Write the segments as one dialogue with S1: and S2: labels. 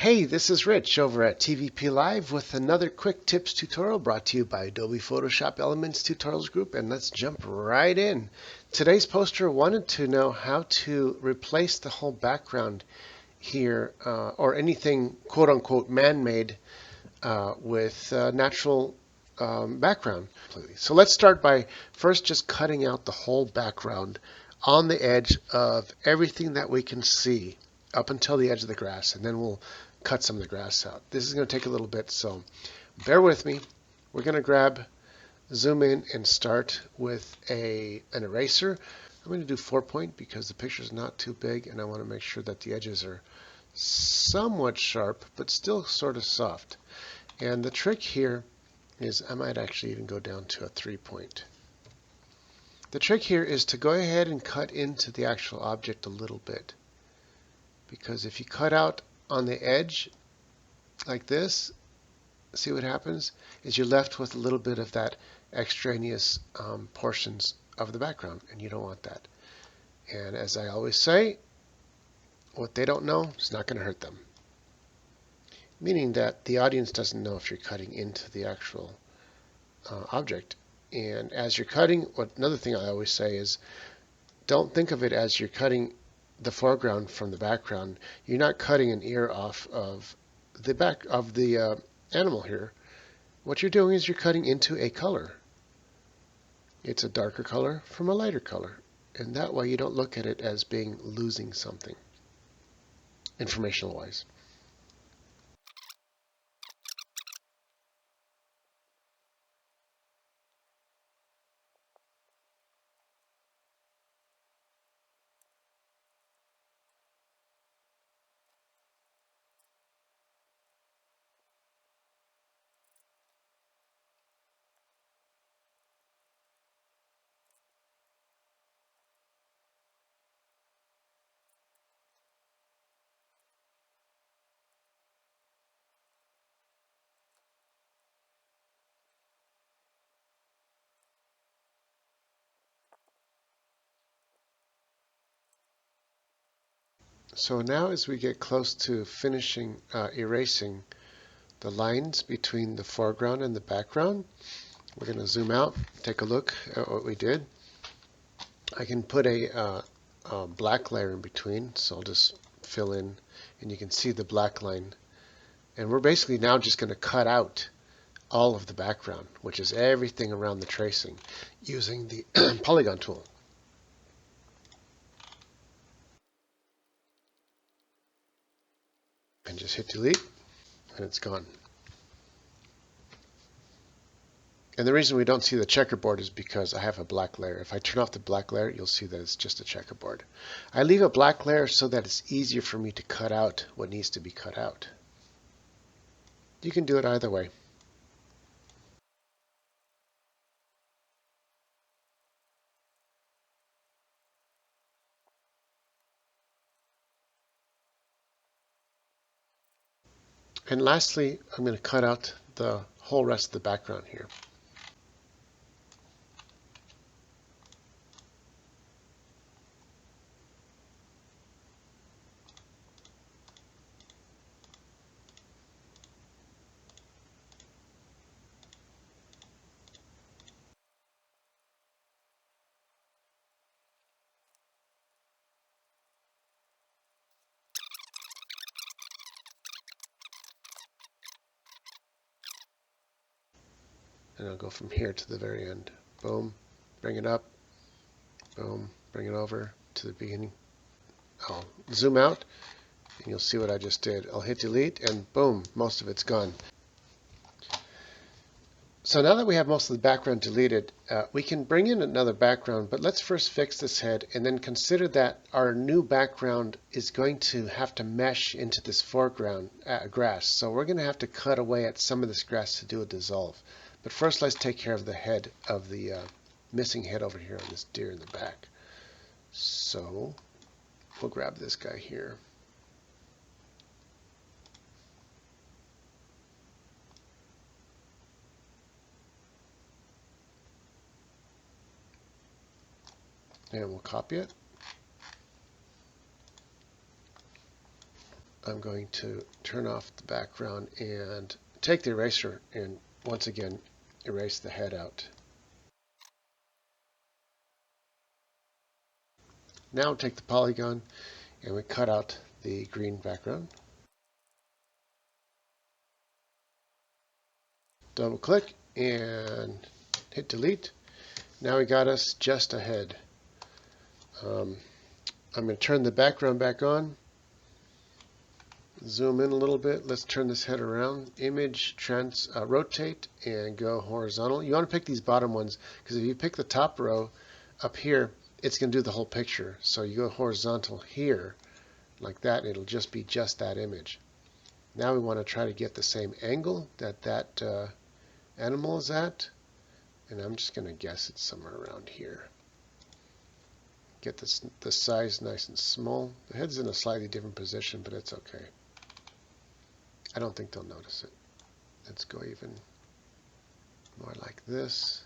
S1: Hey, this is Rich over at TVP Live with another quick tips tutorial brought to you by Adobe Photoshop Elements Tutorials Group, and let's jump right in. Today's poster wanted to know how to replace the whole background here, or anything quote-unquote man-made with natural background. So let's start by first just cutting out the whole background on the edge of everything that we can see up until the edge of the grass, and then we'll cut some of the grass out. This is going to take a little bit, so bear with me. We're going to zoom in and start with an eraser. I'm going to do 4-point because the picture is not too big and I want to make sure that the edges are somewhat sharp but still sort of soft. And the trick here is I might actually even go down to a 3-point. The trick here is to go ahead and cut into the actual object a little bit, because if you cut out on the edge like this, see what happens is you're left with a little bit of that extraneous portions of the background, and you don't want that. And as I always say, what they don't know is not going to hurt them, meaning that the audience doesn't know if you're cutting into the actual object. And as you're cutting, another thing I always say is don't think of it as you're cutting the foreground from the background. You're not cutting an ear off of the back of the animal here. What you're doing is you're cutting into a color. It's a darker color from a lighter color, and that way you don't look at it as being losing something informational wise. So now as we get close to finishing erasing the lines between the foreground and the background, we're going to zoom out, take a look at what we did. I can put a black layer in between, so I'll just fill in and you can see the black line. And we're basically now just going to cut out all of the background, which is everything around the tracing, using the polygon tool. And just hit delete, and it's gone. And the reason we don't see the checkerboard is because I have a black layer. If I turn off the black layer, you'll see that it's just a checkerboard. I leave a black layer so that it's easier for me to cut out what needs to be cut out. You can do it either way. And lastly, I'm going to cut out the whole rest of the background here. And I'll go from here to the very end. Boom, bring it up, boom, bring it over to the beginning. I'll zoom out and you'll see what I just did. I'll hit delete and boom, most of it's gone. So now that we have most of the background deleted, we can bring in another background, but let's first fix this head and then consider that our new background is going to have to mesh into this foreground grass. So we're going to have to cut away at some of this grass to do a dissolve. But first let's take care of the head of the missing head over here on this deer in the back. So we'll grab this guy here. And we'll copy it. I'm going to turn off the background and take the eraser and once again erase the head out. Now take the polygon and we cut out the green background. Double click and hit delete. Now we got us just a head. I'm going to turn the background back on. Zoom in a little bit. Let's turn this head around. Image, rotate, and go horizontal. You want to pick these bottom ones because if you pick the top row up here, it's going to do the whole picture. So you go horizontal here, like that, and it'll just be just that image. Now we want to try to get the same angle that that animal is at, and I'm just going to guess it's somewhere around here. Get the size nice and small. The head's in a slightly different position, but it's okay. I don't think they'll notice it. Let's go even more like this.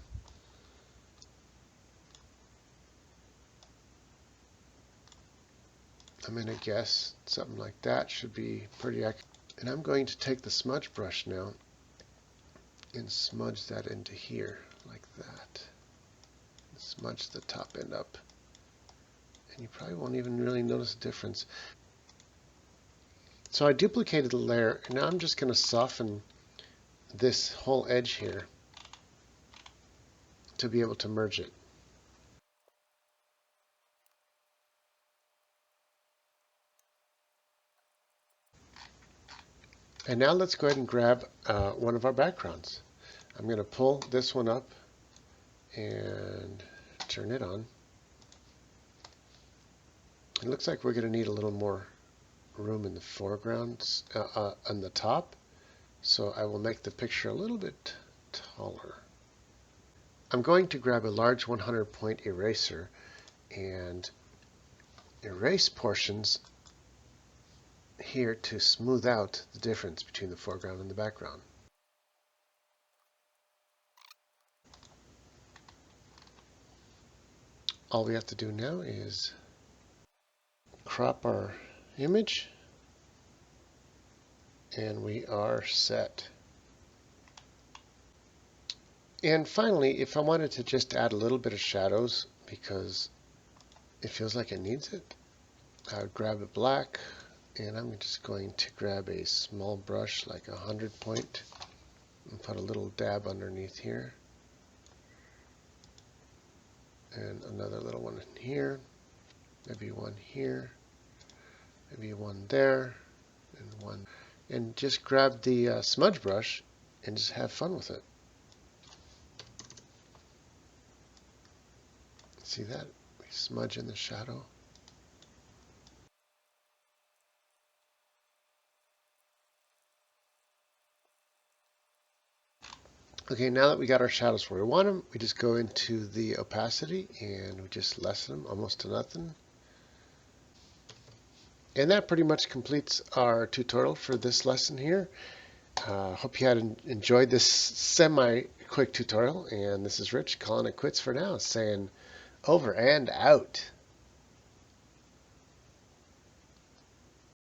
S1: I'm going to guess something like that should be pretty accurate. And I'm going to take the smudge brush now and smudge that into here like that. Smudge the top end up. And you probably won't even really notice a difference. So I duplicated the layer, and now I'm just going to soften this whole edge here to be able to merge it. And now let's go ahead and grab one of our backgrounds. I'm going to pull this one up and turn it on. It looks like we're going to need a little more room in the foreground on the top, so I will make the picture a little bit taller. I'm going to grab a large 100-point eraser and erase portions here to smooth out the difference between the foreground and the background. All we have to do now is crop our image and we are set. And finally, if I wanted to just add a little bit of shadows because it feels like it needs it, I would grab a black, and I'm just going to grab a small brush like 100-point and put a little dab underneath here. And another little one in here, maybe one here, maybe one there, and one. And just grab the smudge brush and just have fun with it. See that? We smudge in the shadow. Okay, now that we got our shadows where we want them, we just go into the opacity and we just lessen them almost to nothing. And that pretty much completes our tutorial for this lesson here. Hope you had enjoyed this semi-quick tutorial, and this is Rich calling it quits for now, saying over and out.